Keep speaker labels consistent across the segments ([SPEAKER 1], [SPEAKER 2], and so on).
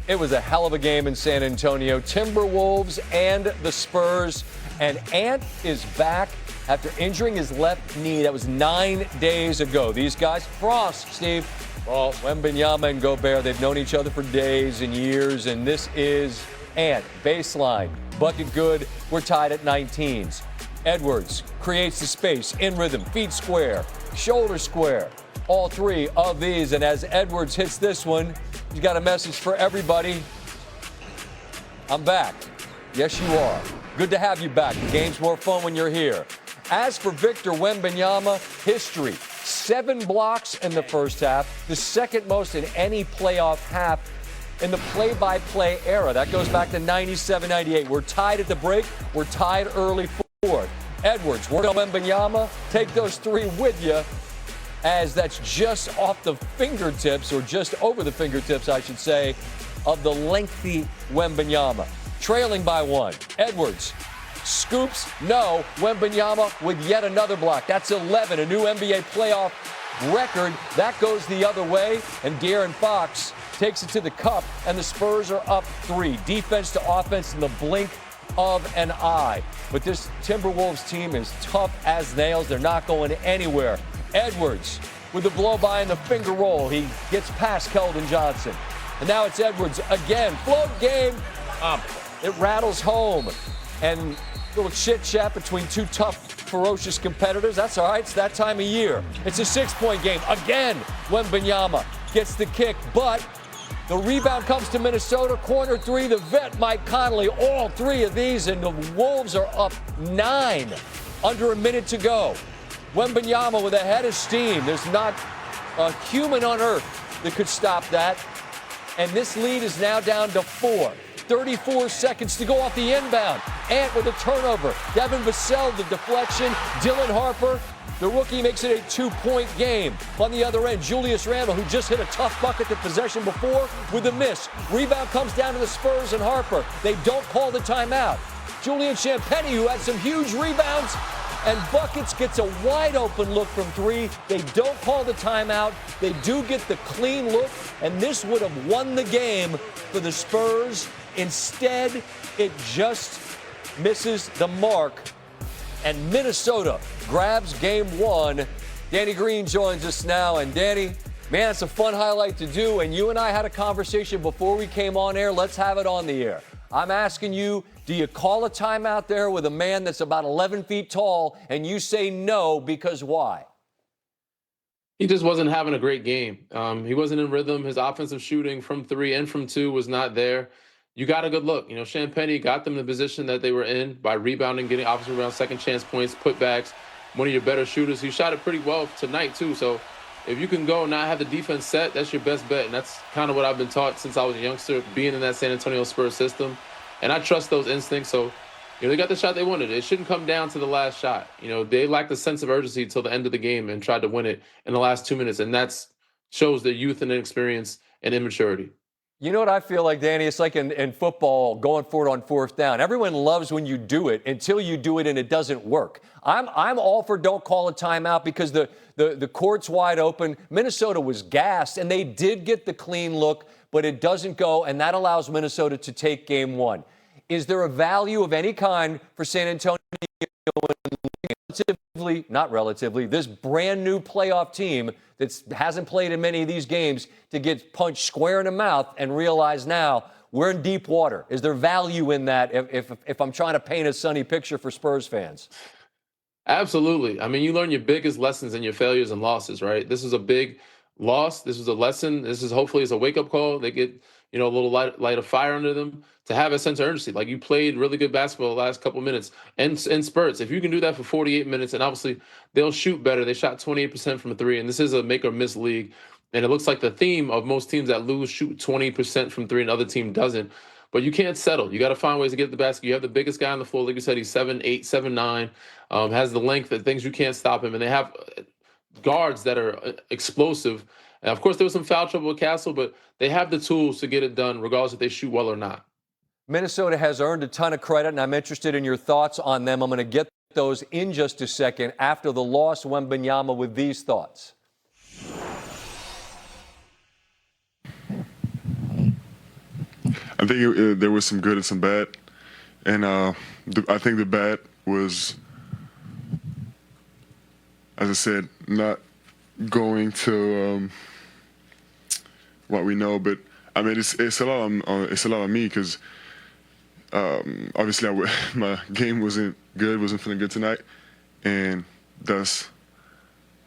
[SPEAKER 1] It was a hell of a game in San Antonio. Timberwolves and the Spurs. And Ant is back after injuring his left knee. That was 9 days ago. These guys, Frost, Steve, well, Wembanyama and Gobert, they've known each other for days and years. And this is Ant, baseline, bucket good. We're tied at 19s. Edwards creates the space in rhythm, feet square, shoulder square. All three of these. And as Edwards hits this one, he's got a message for everybody. I'm back. Yes, you are. Good to have you back. The game's more fun when you're here. As for Victor Wembanyama, history. 7 blocks in the first half, the second most in any playoff half in the play-by-play era. That goes back to 97-98. We're tied at the break. We're tied early forward. Edwards, work on Wembanyama. Take those 3 with you, as that's just off the fingertips, or just over the fingertips, I should say, of the lengthy Wembanyama. Trailing by 1. Edwards scoops, no. Wembanyama with yet another block. That's 11, a new NBA playoff record. That goes the other way, and De'Aaron Fox takes it to the cup, and the Spurs are up 3. Defense to offense in the blink of an eye. But this Timberwolves team is tough as nails. They're not going anywhere. Edwards with the blow-by and the finger roll. He gets past Keldon Johnson. And now it's Edwards again. Float game. It rattles home. And a little chit-chat between 2 tough, ferocious competitors. That's all right. It's that time of year. It's a 6-point game. Again, Wembanyama gets the kick, but the rebound comes to Minnesota. Corner 3, the vet Mike Conley. All 3 of these, and the Wolves are up 9. Under a minute to go. Wembanyama with a head of steam. There's not a human on earth that could stop that. And this lead is now down to 4. 34 seconds to go off the inbound. Ant with a turnover. Devin Vassell, the deflection. Dylan Harper, the rookie, makes it a 2-point game. On the other end, Julius Randle, who just hit a tough bucket to possession before, with a miss. Rebound comes down to the Spurs and Harper. They don't call the timeout. Julian Champagnie, who had some huge rebounds and buckets, gets a wide open look from 3. They don't call the timeout. They do get the clean look, and this would have won the game for the Spurs. Instead, it just misses the mark, and Minnesota grabs game 1. Danny Green joins us now, and Danny, man, it's a fun highlight to do, and you and I had a conversation before we came on air. Let's have it on the air. I'm asking you, do you call a timeout there with a man that's about 11 feet tall, and you say no, because why?
[SPEAKER 2] He just wasn't having a great game. He wasn't in rhythm. His offensive shooting from 3 and from 2 was not there. You got a good look. Champagnie got them in the position that they were in by rebounding, getting offensive rebounds, second chance points, putbacks. One of your better shooters. He shot it pretty well tonight, too. So if you can go and not have the defense set, that's your best bet. And that's kind of what I've been taught since I was a youngster, being in that San Antonio Spurs system. And I trust those instincts. So, they got the shot they wanted. It shouldn't come down to the last shot. They lacked a sense of urgency till the end of the game and tried to win it in the last 2 minutes. And that shows their youth and inexperience and immaturity.
[SPEAKER 1] You know what I feel like, Danny? It's like in football, going for it on 4th down. Everyone loves when you do it until you do it and it doesn't work. I'm all for don't call a timeout because the court's wide open. Minnesota was gassed, and they did get the clean look, but it doesn't go, and that allows Minnesota to take game 1. Is there a value of any kind for San Antonio, this brand new playoff team that hasn't played in many of these games, to get punched square in the mouth and realize now we're in deep water? Is there value in that if I'm trying to paint a sunny picture for Spurs fans?
[SPEAKER 2] Absolutely. I mean, you learn your biggest lessons in your failures and losses, right? This is a big loss. This is a lesson. This is hopefully is a wake-up call. They get, a little light of fire under them to have a sense of urgency. Like, you played really good basketball the last couple minutes and in spurts. If you can do that for 48 minutes, and obviously they'll shoot better. They shot 28% from 3, and this is a make or miss league. And it looks like the theme of most teams that lose shoot 20% from 3 and the other team doesn't. But you can't settle. You got to find ways to get the basket. You have the biggest guy on the floor. Like you said, he's 7'8", 7'9", has the length that things you can't stop him. And they have guards that are explosive. And of course, there was some foul trouble with Castle, but they have the tools to get it done, regardless if they shoot well or not.
[SPEAKER 1] Minnesota has earned a ton of credit, and I'm interested in your thoughts on them. I'm going to get those in just a second. After the loss, Wembanyama with these thoughts.
[SPEAKER 3] I think there was some good and some bad, and I think the bad was, as I said, not going to what we know. But I mean, it's a lot on me because obviously my game wasn't feeling good tonight, and that's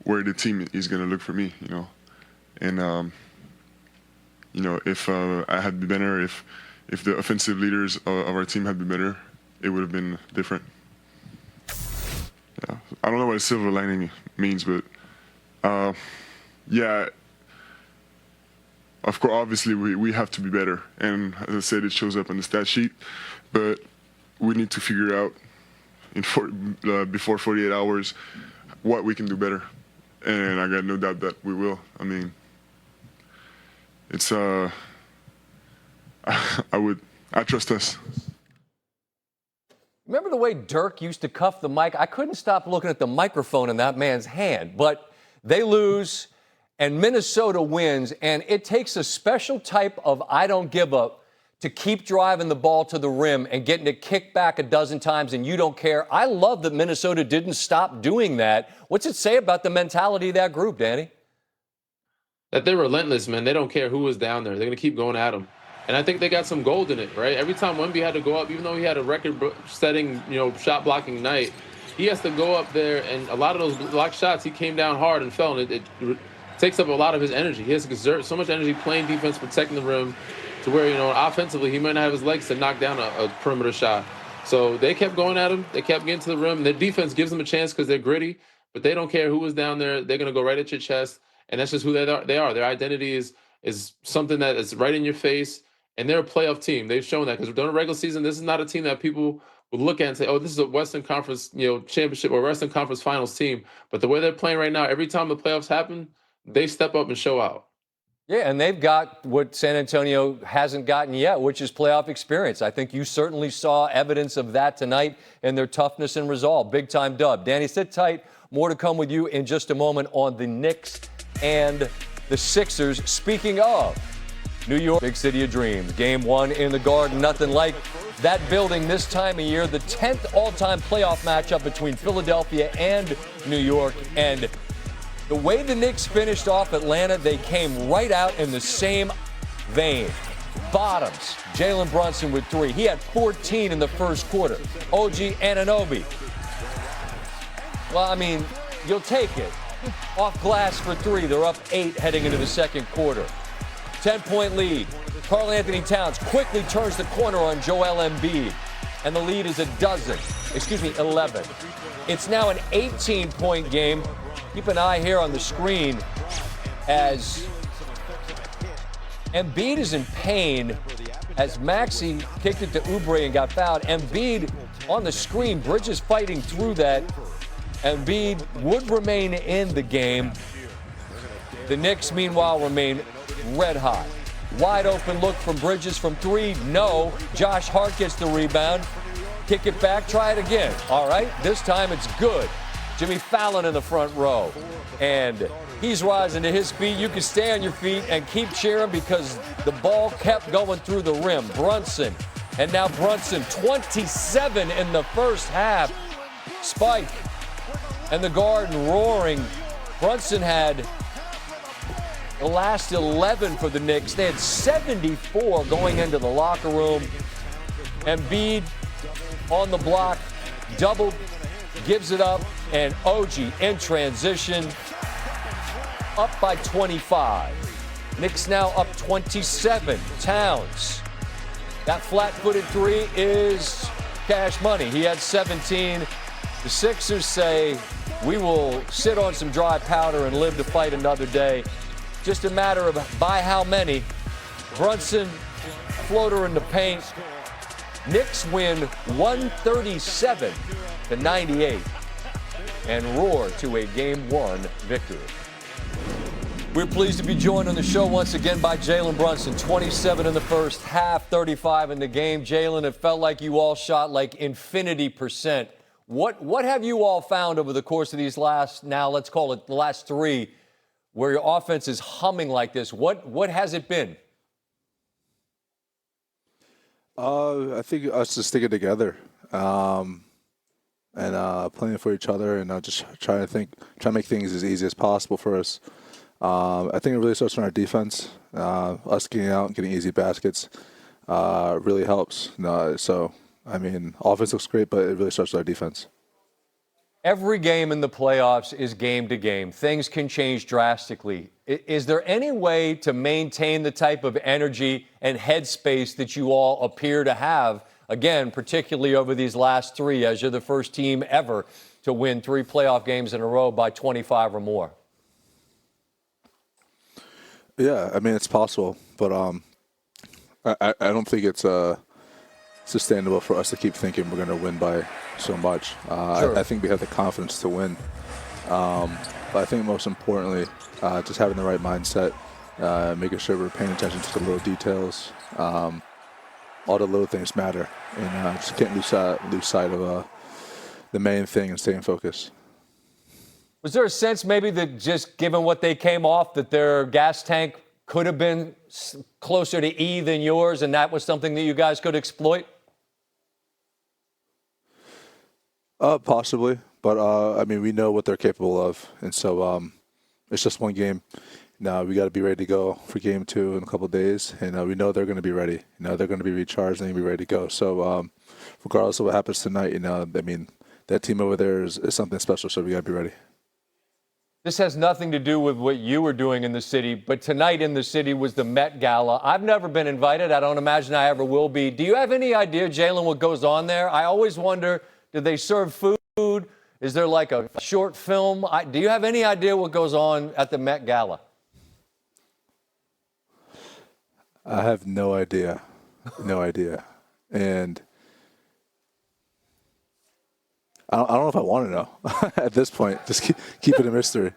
[SPEAKER 3] where the team is going to look for me, and if I had been better, if the offensive leaders of our team had been better, it would have been different. Yeah, I don't know what a silver lining means, but yeah, of course, obviously we have to be better, and as I said, it shows up on the stat sheet, but we need to figure out before 48 hours what we can do better, and I got no doubt that we will. I mean, it's I trust us.
[SPEAKER 1] Remember the way Dirk used to cuff the mic? I couldn't stop looking at the microphone in that man's hand. But they lose, and Minnesota wins, and it takes a special type of I don't give up to keep driving the ball to the rim and getting it kicked back a dozen times, and you don't care. I love that Minnesota didn't stop doing that. What's it say about the mentality of that group, Danny?
[SPEAKER 2] That they're relentless, man. They don't care who was down there. They're going to keep going at them. And I think they got some gold in it, right? Every time Wemby had to go up, even though he had a record-setting, shot blocking night, he has to go up there, and a lot of those blocked shots, he came down hard and fell, and it takes up a lot of his energy. He has to exert so much energy playing defense, protecting the rim, to where, offensively, he might not have his legs to knock down a perimeter shot. So they kept going at him. They kept getting to the rim. Their defense gives them a chance because they're gritty, but they don't care who was down there. They're going to go right at your chest, and that's just who they are. Their identity is something that is right in your face. And they're a playoff team. They've shown that because during the regular season, this is not a team that people would look at and say, oh, this is a Western Conference, championship or Western Conference Finals team. But the way they're playing right now, every time the playoffs happen, they step up and show out.
[SPEAKER 1] Yeah, and they've got what San Antonio hasn't gotten yet, which is playoff experience. I think you certainly saw evidence of that tonight in their toughness and resolve. Big-time dub. Danny, sit tight. More to come with you in just a moment on the Knicks and the Sixers. Speaking of New York, big city of dreams. Game 1 in the Garden, nothing like that building this time of year. The 10th all-time playoff matchup between Philadelphia and New York. And the way the Knicks finished off Atlanta, they came right out in the same vein. Bottoms, Jalen Brunson with 3. He had 14 in the first quarter. OG Anunoby. Well, I mean, you'll take it. Off glass for 3. They're up 8 heading into the second quarter. 10-point lead. Karl-Anthony Towns quickly turns the corner on Joel Embiid, and the lead is 11. It's now an 18-point game. Keep an eye here on the screen as Embiid is in pain as Maxey kicked it to Oubre and got fouled. Embiid on the screen, Bridges fighting through that. Embiid would remain in the game. The Knicks, meanwhile, remain red hot. Wide open look from Bridges from 3. No. Josh Hart gets the rebound. Kick it back. Try it again. All right. This time it's good. Jimmy Fallon in the front row. And he's rising to his feet. You can stay on your feet and keep cheering because the ball kept going through the rim. Brunson. And now Brunson, 27 in the first half. Spike. And the Garden roaring. Brunson had the last 11 for the Knicks. They had 74 going into the locker room. Embiid on the block, double, gives it up, and OG in transition, up by 25. Knicks now up 27. Towns. That flat-footed 3 is cash money. He had 17. The Sixers say, we will sit on some dry powder and live to fight another day. Just a matter of by how many. Brunson, floater in the paint. Knicks win 137-98 and roar to a Game 1 victory. We're pleased to be joined on the show once again by Jalen Brunson. 27 in the first half, 35 in the game. Jalen, it felt like you all shot like infinity percent. What have you all found over the course of these last, now let's call it the last 3, where your offense is humming like this? What has it been?
[SPEAKER 4] I think us just sticking together, and playing for each other, and just try to make things as easy as possible for us. I think it really starts on our defense. Us getting out and getting easy baskets really helps. So, I mean, offense looks great, but it really starts with our defense.
[SPEAKER 1] Every game in the playoffs is game to game. Things can change drastically. Is there any way to maintain the type of energy and headspace that you all appear to have, again, particularly over these last three, as you're the first team ever to win 3 playoff games in a row by 25 or more?
[SPEAKER 4] Yeah, I mean, it's possible, but I don't think it's sustainable for us to keep thinking we're going to win by so much.
[SPEAKER 1] Sure.
[SPEAKER 4] I think we have the confidence to win. But I think most importantly, just having the right mindset, making sure we're paying attention to the little details. All the little things matter, and just can't lose sight of the main thing and staying focused.
[SPEAKER 1] Was there a sense maybe that just given what they came off, that their gas tank could have been closer to E than yours, and that was something that you guys could exploit?
[SPEAKER 4] Possibly, but I mean, we know what they're capable of, and so it's just one game. Now we got to be ready to go for game 2 in a couple of days, and we know they're going to be ready. They're going to be recharged and they're going to be ready to go. So regardless of what happens tonight, I mean, that team over there is something special, so we got to be ready.
[SPEAKER 1] This has nothing to do with what you were doing in the city, but tonight in the city was the Met Gala. I've never been invited. I don't imagine I ever will be. Do you have any idea, Jalen, what goes on there? I always wonder, do they serve food? Is there like a short film? Do you have any idea what goes on at the Met Gala?
[SPEAKER 4] I have no idea. No idea. And I don't know if I want to know at this point. Just keep it a mystery.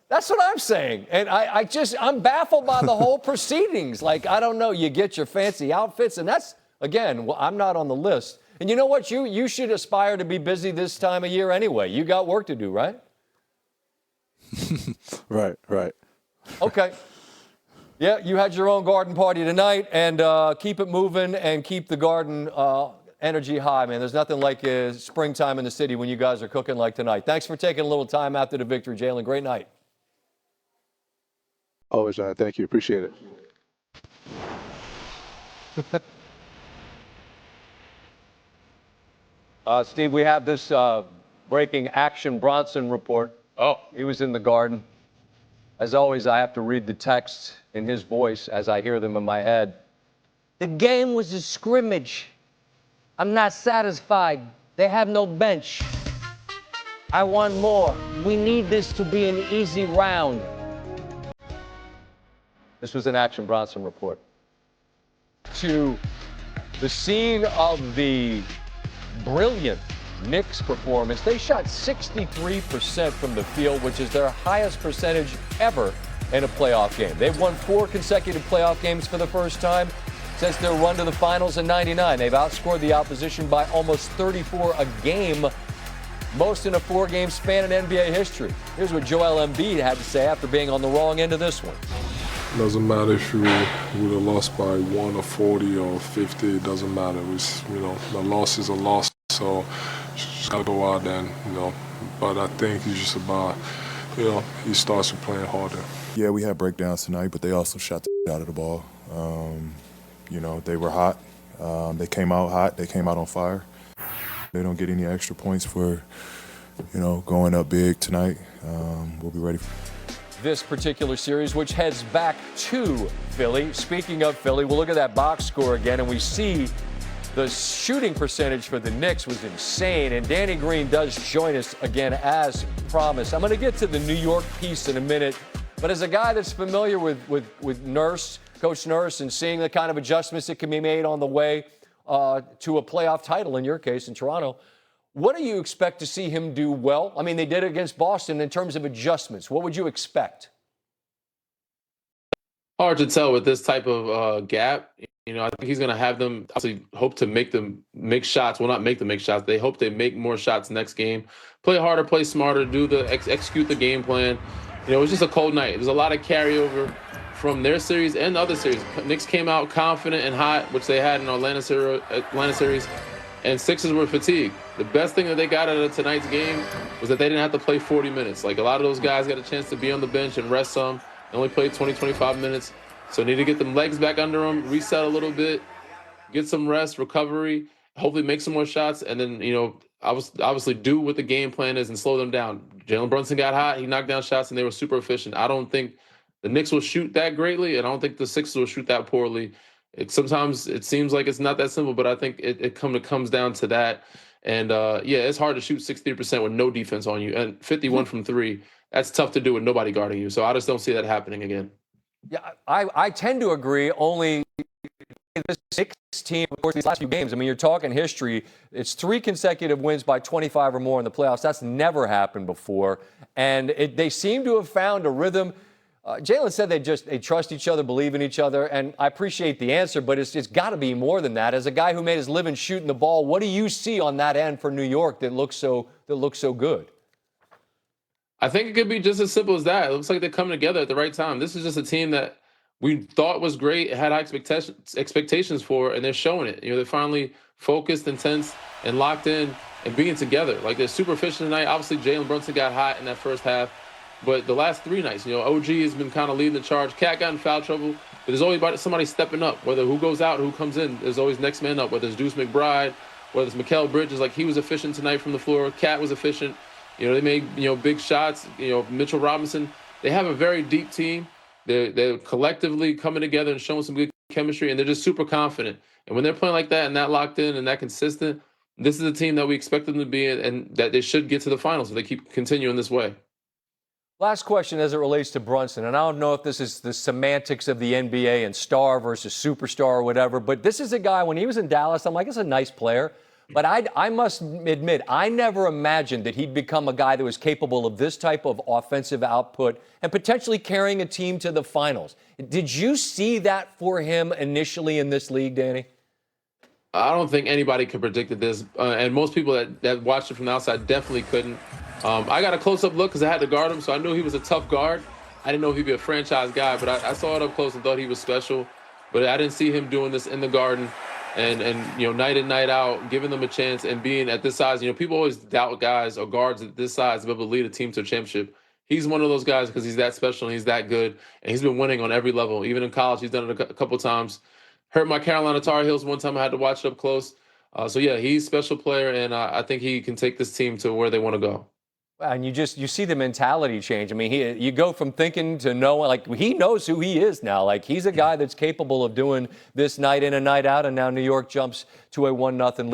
[SPEAKER 1] That's what I'm saying. And I'm baffled by the whole proceedings. Like, I don't know, you get your fancy outfits, and that's, again, I'm not on the list. And you know what? You should aspire to be busy this time of year anyway. You got work to do, right?
[SPEAKER 4] Right.
[SPEAKER 1] Okay. Yeah, you had your own garden party tonight, and keep it moving and keep the garden energy high, man. There's nothing like springtime in the city when you guys are cooking like tonight. Thanks for taking a little time after the victory, Jalen. Great night.
[SPEAKER 4] Always, John. Thank you. Appreciate it.
[SPEAKER 1] Steve, we have this breaking Action Bronson report. Oh, he was in the garden. As always, I have to read the texts in his voice as I hear them in my head.
[SPEAKER 5] The game was a scrimmage. I'm not satisfied. They have no bench. I want more. We need this to be an easy round.
[SPEAKER 1] This was an Action Bronson report. To the scene of the brilliant Knicks performance, they shot 63% from the field, which is their highest percentage ever in a playoff game. They've won 4 consecutive playoff games for the first time since their run to the finals in '99. They've outscored the opposition by almost 34 a game, most in a 4-game span in NBA history. Here's what Joel Embiid had to say after being on the wrong end of this one.
[SPEAKER 6] Doesn't matter if you would have lost by 1 or 40 or 50. It doesn't matter. The loss is a loss. So you just gotta go out there and, But I think it's just about, he starts with playing harder.
[SPEAKER 7] Yeah, we had breakdowns tonight, but they also shot the out of the ball. They were hot. They came out hot. They came out on fire. They don't get any extra points for, going up big tonight. We'll be ready.
[SPEAKER 1] This particular series, which heads back to Philly. Speaking of Philly, we'll look at that box score again, and we see the shooting percentage for the Knicks was insane. And Danny Green does join us again as promised. I'm going to get to the New York piece in a minute, but as a guy that's familiar with Nurse, Coach Nurse, and seeing the kind of adjustments that can be made on the way to a playoff title, in your case, in Toronto, what do you expect to see him do well? I mean, they did it against Boston in terms of adjustments. What would you expect?
[SPEAKER 2] Hard to tell with this type of gap. I think he's going to have them obviously hope to make shots. Well, not make them make shots. They hope they make more shots next game. Play harder, play smarter, execute the game plan. It was just a cold night. There's a lot of carryover from their series and other series. Knicks came out confident and hot, which they had in Atlanta series, and Sixers were fatigued. The best thing that they got out of tonight's game was that they didn't have to play 40 minutes. Like, a lot of those guys got a chance to be on the bench and rest some. They only played 20, 25 minutes. So need to get them legs back under them, reset a little bit, get some rest, recovery, hopefully make some more shots, and then, obviously do what the game plan is and slow them down. Jalen Brunson got hot. He knocked down shots, and they were super efficient. I don't think the Knicks will shoot that greatly, and I don't think the Sixers will shoot that poorly. Sometimes it seems like it's not that simple, but I think it comes down to that. And, it's hard to shoot 60% with no defense on you. And 51 from three, that's tough to do with nobody guarding you. So I just don't see that happening again.
[SPEAKER 1] Yeah, I tend to agree. Only this Knicks team, of course, these last few games, I mean, you're talking history. It's 3 consecutive wins by 25 or more in the playoffs. That's never happened before. And they seem to have found a rhythm. Jalen said they trust each other, believe in each other, and I appreciate the answer, but it's got to be more than that. As a guy who made his living shooting the ball, what do you see on that end for New York that looks so good?
[SPEAKER 2] I think it could be just as simple as that. It looks like they're coming together at the right time. This is just a team that we thought was great, had high expectations for, and they're showing it. They're finally focused, intense, and locked in and being together. Like, they're super efficient tonight. Obviously, Jalen Brunson got hot in that first half. But the last 3 nights, OG has been kind of leading the charge. Cat got in foul trouble, but there's always somebody stepping up. Whether who goes out, who comes in, there's always next man up. Whether it's Deuce McBride, whether it's Mikal Bridges, like, he was efficient tonight from the floor. Cat was efficient. They made big shots. Mitchell Robinson. They have a very deep team. They're collectively coming together and showing some good chemistry, and they're just super confident. And when they're playing like that and that locked in and that consistent, this is a team that we expect them to be in, and that they should get to the finals if they keep continuing this way.
[SPEAKER 1] Last question as it relates to Brunson, and I don't know if this is the semantics of the NBA and star versus superstar or whatever, but this is a guy, when he was in Dallas, I'm like, it's a nice player. But I must admit, I never imagined that he'd become a guy that was capable of this type of offensive output and potentially carrying a team to the finals. Did you see that for him initially in this league, Danny?
[SPEAKER 2] I don't think anybody could predict this, and most people that watched it from the outside definitely couldn't. I got a close-up look because I had to guard him, so I knew he was a tough guard. I didn't know if he'd be a franchise guy, but I saw it up close and thought he was special. But I didn't see him doing this in the Garden and night in, night out, giving them a chance and being at this size. People always doubt guys or guards at this size to be able to lead a team to a championship. He's one of those guys because he's that special and he's that good, and he's been winning on every level. Even in college, he's done it a couple times. Hurt my Carolina Tar Heels one time. I had to watch it up close. He's a special player, and I think he can take this team to where they want to go.
[SPEAKER 1] And you see the mentality change. I mean, you go from thinking to knowing, like, he knows who he is now. Like, he's a guy that's capable of doing this night in and night out, and now New York jumps to a 1-0 lead.